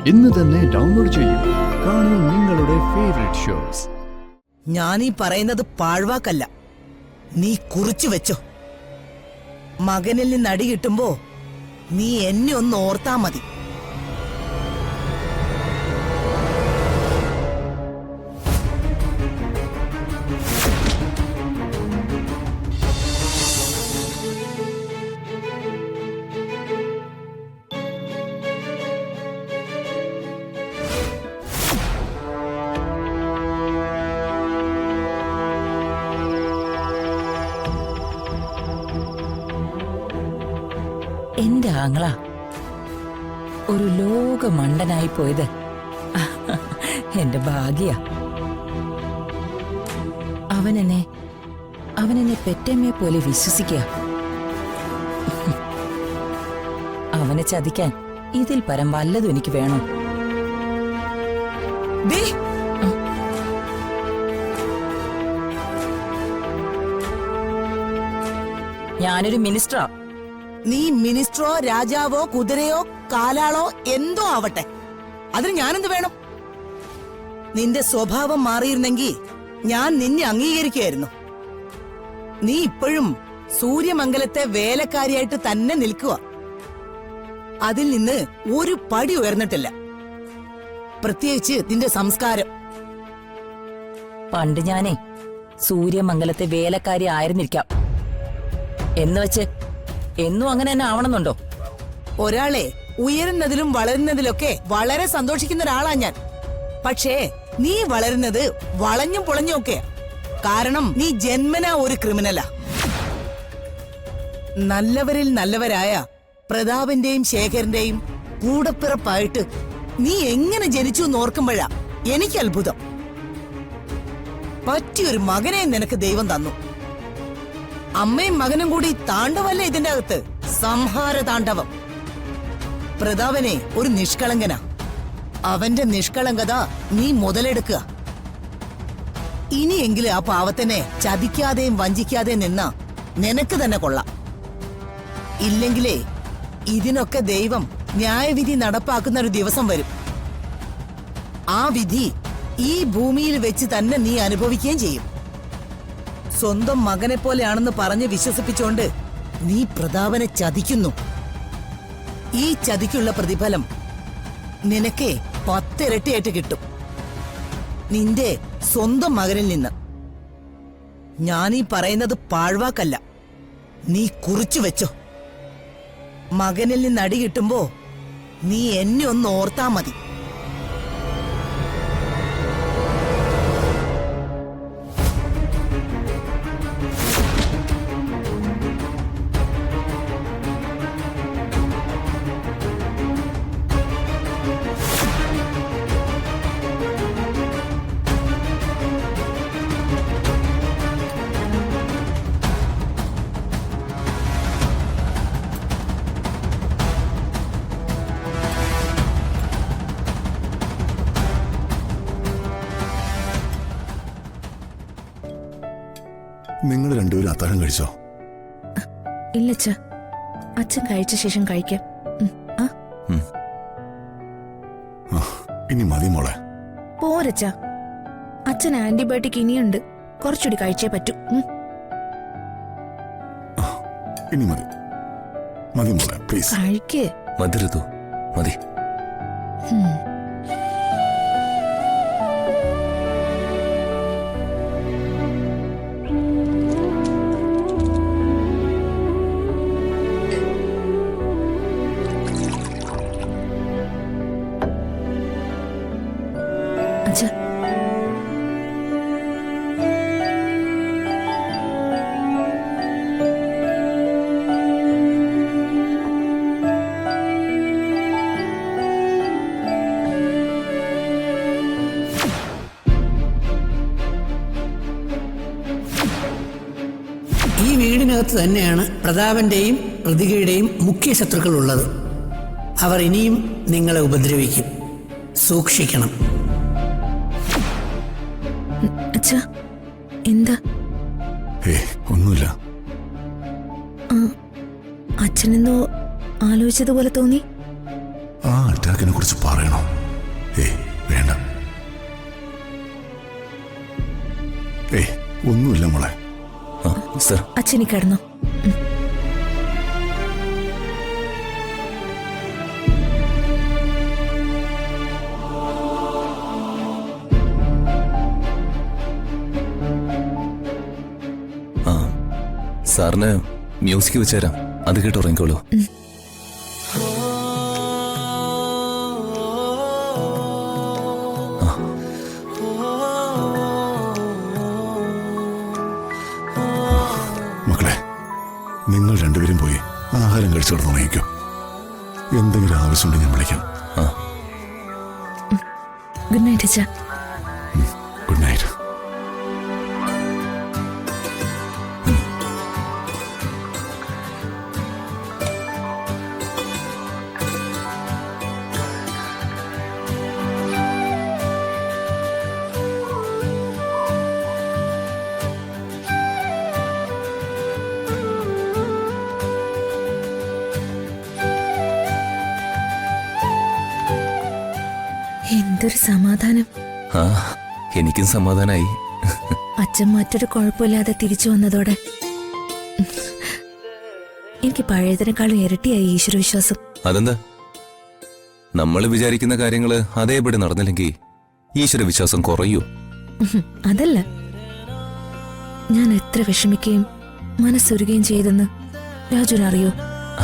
ഇന്ന് തന്നെ ഡൗൺലോഡ് ചെയ്യൂ. കാണൂ നിങ്ങളുടെ ഫേവറേറ്റ് ഷോസ്. ഞാനീ പറയുന്നത് പാഴ്വാക്കല്ല, നീ കുറിച്ചു വെച്ചോ. മകനിൽ നിന്ന് അടി കിട്ടുമ്പോ നീ എന്നെ ഒന്ന് ഓർത്താ മതി. എന്റെ ആങ്ങള ഒരു ലോക മണ്ടനായി പോയത് എന്റെ ഭാഗ്യ. അവനെന്നെ പെറ്റമ്മയെ പോലെ വിശ്വസിക്കുക. അവനെ ചതിക്കാൻ ഇതിൽ പരം വല്ലതും എനിക്ക് വേണോ? ഞാനൊരു മിനിസ്റ്ററാ. നീ മിനിസ്റ്ററോ രാജാവോ കുതിരയോ കാലാളോ എന്തോ ആവട്ടെ, അതിന് ഞാനെന്ത് വേണം? നിന്റെ സ്വഭാവം മാറിയിരുന്നെങ്കിൽ ഞാൻ നിന്നെ അംഗീകരിക്കുകയായിരുന്നു. നീ ഇപ്പോഴും സൂര്യമംഗലത്തെ വേലക്കാരിയായിട്ട് തന്നെ നിൽക്കുക. അതിൽ നിന്ന് ഒരു പടി ഉയർന്നിട്ടില്ല, പ്രത്യേകിച്ച് നിന്റെ സംസ്കാരം. പണ്ട് ഞാനേ സൂര്യമംഗലത്തെ വേലക്കാരി ആയിരുന്നിരിക്കാം എന്ന് വെച്ച് എന്നും അങ്ങനെ തന്നെ ആവണമെന്നുണ്ടോ? ഒരാളെ ഉയരുന്നതിലും വളരുന്നതിലൊക്കെ വളരെ സന്തോഷിക്കുന്ന ഒരാളാ ഞാൻ. പക്ഷേ നീ വളരുന്നത് വളഞ്ഞും പൊളഞ്ഞും ഒക്കെ. കാരണം നീ ജന്മനാ ഒരു ക്രിമിനലാ. നല്ലവരിൽ നല്ലവരായ പ്രതാപന്റെയും ശേഖരന്റെയും കൂടപ്പിറപ്പായിട്ട് നീ എങ്ങനെ ജനിച്ചു എന്നോർക്കുമ്പോഴാ എനിക്ക് അത്ഭുതം. പറ്റിയൊരു മകനെ നിനക്ക് ദൈവം തന്നു. അമ്മയും മകനും കൂടി താണ്ഡവല്ലേ ഇതിന്റെ അകത്ത്, സംഹാര താണ്ഡവം. പ്രതാപനെ ഒരു നിഷ്കളങ്കനാ. അവന്റെ നിഷ്കളങ്കത നീ മുതലെടുക്കുക. ഇനിയെങ്കിലും ആ പാവത്തിനെ ചതിക്കാതെയും വഞ്ചിക്കാതെയും നിന്നാ നിനക്ക് തന്നെ കൊള്ളാം. ഇല്ലെങ്കിലേ ഇതിനൊക്കെ ദൈവം ന്യായവിധി നടപ്പാക്കുന്ന ഒരു ദിവസം വരും. ആ വിധി ഈ ഭൂമിയിൽ വെച്ച് തന്നെ നീ അനുഭവിക്കുകയും ചെയ്യും. സ്വന്തം മകനെ പോലെയാണെന്ന് പറഞ്ഞ് വിശ്വസിപ്പിച്ചുകൊണ്ട് നീ പ്രതാപനെ ചതിക്കുന്നു. ഈ ചതിക്കുള്ള പ്രതിഫലം നിനക്ക് 10 ഇരട്ടിയായിട്ട് കിട്ടും, നിന്റെ സ്വന്തം മകനിൽ നിന്ന്. ഞാനീ പറയുന്നത് പാഴ്വാക്കല്ല, നീ കുറിച്ചു വെച്ചോ. മകനിൽ നിന്ന് അടി കിട്ടുമ്പോ നീ എന്നെ ഒന്ന് ഓർത്താ മതി. നിങ്ങൾ രണ്ടുപേരും അത്താഴം കഴിച്ചോ? ഇല്ലച്ച, അച്ഛൻ കഴിച്ച ശേഷം കഴിക്കാം. ഇനി മതി മോളെ. പോരച്ച, അച്ഛൻ ആന്റിബയോട്ടിക് ഇനിയുണ്ട്, കുറച്ചുകൂടി കഴിച്ചേ പറ്റൂ. ഇനി മതി മതി മോളെ, പ്ലീസ് കഴിക്കേ. മതി ഋതു, മതി. അച്ഛ, ഈ വീടിനകത്ത് തന്നെയാണ് പ്രതാപന്റെയും ഋതികയുടെയും മുഖ്യ ശത്രുക്കൾ ഉള്ളത്. അവർ ഇനിയും നിങ്ങളെ ഉപദ്രവിക്കും, സൂക്ഷിക്കണം. അച്ഛ, എന്താ? ഒന്നുമില്ല. അച്ഛനെന്തോ ആലോചിച്ചതുപോലെ തോന്നി. ആ അറ്റാക്കിനെ കുറിച്ച് പറയണോ? ഏയ് വേണ്ട. ഏയ് ഒന്നുമില്ല മോളെ. ആ സർ. അച്ഛനി കിടന്നോ. ആ സാറിന് മ്യൂസിക് വെച്ചുതരാം, അത് കേട്ട് ഉറങ്ങിക്കോളൂ. മക്കളെ, നിങ്ങൾ രണ്ടുപേരും പോയി ആഹാരം കഴിച്ചു കിടന്ന് ഉറങ്ങിക്കോ. എന്തെങ്കിലും ആവശ്യമുണ്ടെങ്കിൽ ഞാൻ വിളിക്കാം. ആ ഗുഡ് നൈറ്റ് അച്ഛാ. Good night. എന്തൊരു സമാധാനം. ആ എനിക്കും സമാധാനായി. അച്ഛൻ മറ്റൊരു കുഴപ്പമില്ലാതെ തിരിച്ചു വന്നതോടെ എനിക്ക് പഴയതിനേക്കാളും ഇരട്ടിയായി ഈശ്വരവിശ്വാസം. അതെന്താ? നമ്മൾ വിചാരിക്കുന്ന കാര്യങ്ങള് അതേപടി നടന്നില്ലെങ്കിൽ ഈശ്വര വിശ്വാസം കുറയൂ. അതല്ല, ഞാൻ എത്ര വിഷമിക്കുകയും മനസ്സൊരുകയും ചെയ്തെന്ന് രാജുവിനറിയോ?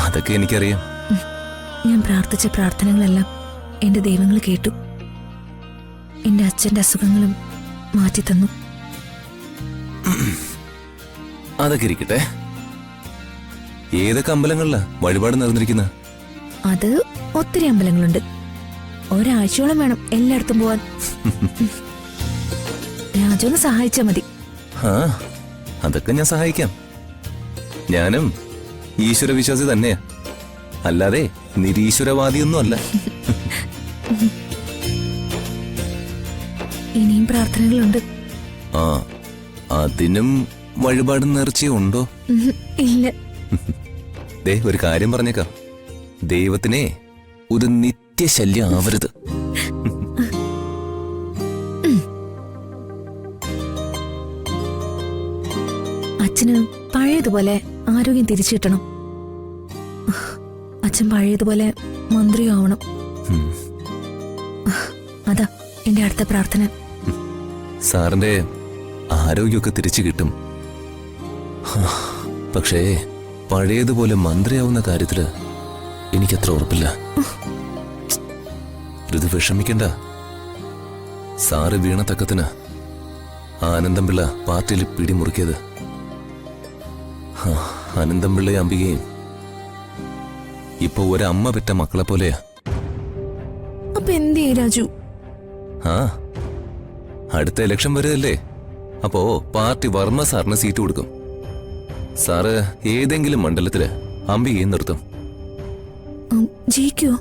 അതൊക്കെ എനിക്കറിയാം. ഞാൻ പ്രാർത്ഥിച്ച പ്രാർത്ഥനകളെല്ലാം എന്റെ ദൈവങ്ങൾ കേട്ടു. എന്റെ അച്ഛന്റെ അസുഖങ്ങളും മാറ്റിത്തന്നു. അതൊക്കെ ഇരിക്കട്ടെ. ഏതൊക്കെ അമ്പലങ്ങളിലാ വഴിപാട് നടന്നിരിക്കുന്ന? അത് ഒത്തിരി അമ്പലങ്ങളുണ്ട്. ഒരാഴ്ചയോളം വേണം എല്ലായിടത്തും പോവാൻ. രാജുവിനെ സഹായിച്ചാ മതി. ആ അതൊക്കെ ഞാൻ സഹായിക്കാം. ഞാനും ഈശ്വര വിശ്വാസി തന്നെയാ, അല്ലാതെ നിരീശ്വരവാദിയൊന്നും അല്ല. ഇനിയും പ്രാർത്ഥനകളുണ്ട്. ആ അതിനും വഴിപാടും നേർച്ചയും ഉണ്ടോ? ഇല്ല. ദേ ഒരു കാര്യം പറഞ്ഞേക്കാം, ദൈവത്തിനെ ഒരു നിത്യശല്യം ആവരുത്. അച്ഛന് പഴയതുപോലെ ആരോഗ്യം തിരിച്ചു കിട്ടണം. അച്ഛൻ പഴയതുപോലെ മന്ത്രിയാവണം. അതാ എന്റെ അടുത്ത പ്രാർത്ഥന. സാറിന്റെ ആരോഗ്യമൊക്കെ തിരിച്ചു കിട്ടും. പക്ഷേ പഴയതുപോലെ മന്ത്രിയാവുന്ന കാര്യത്തില് എനിക്കത്ര ഉറപ്പില്ല. ഇത് വിഷമിക്കണ്ട. സാറ് വീണ തക്കത്തിന് ആനന്ദംപിള്ള പാർട്ടിയിൽ പിടിമുറുക്കിയത്. ആനന്ദംപിള്ളയും അംബികയും ഇപ്പൊ ഒരമ്മ പെറ്റ മക്കളെ പോലെയാ. അപ്പൊ എന്ത് ചെയ്യും രാജു? ആ അടുത്ത ഇലക്ഷൻ വരുമല്ലേ, അപ്പോ പാർട്ടി വർമ്മ സാറിന് സീറ്റ് കൊടുക്കും. സാറ് ഏതെങ്കിലും മണ്ഡലത്തില് അംബികയും നിർത്തും. ജയിക്കോ?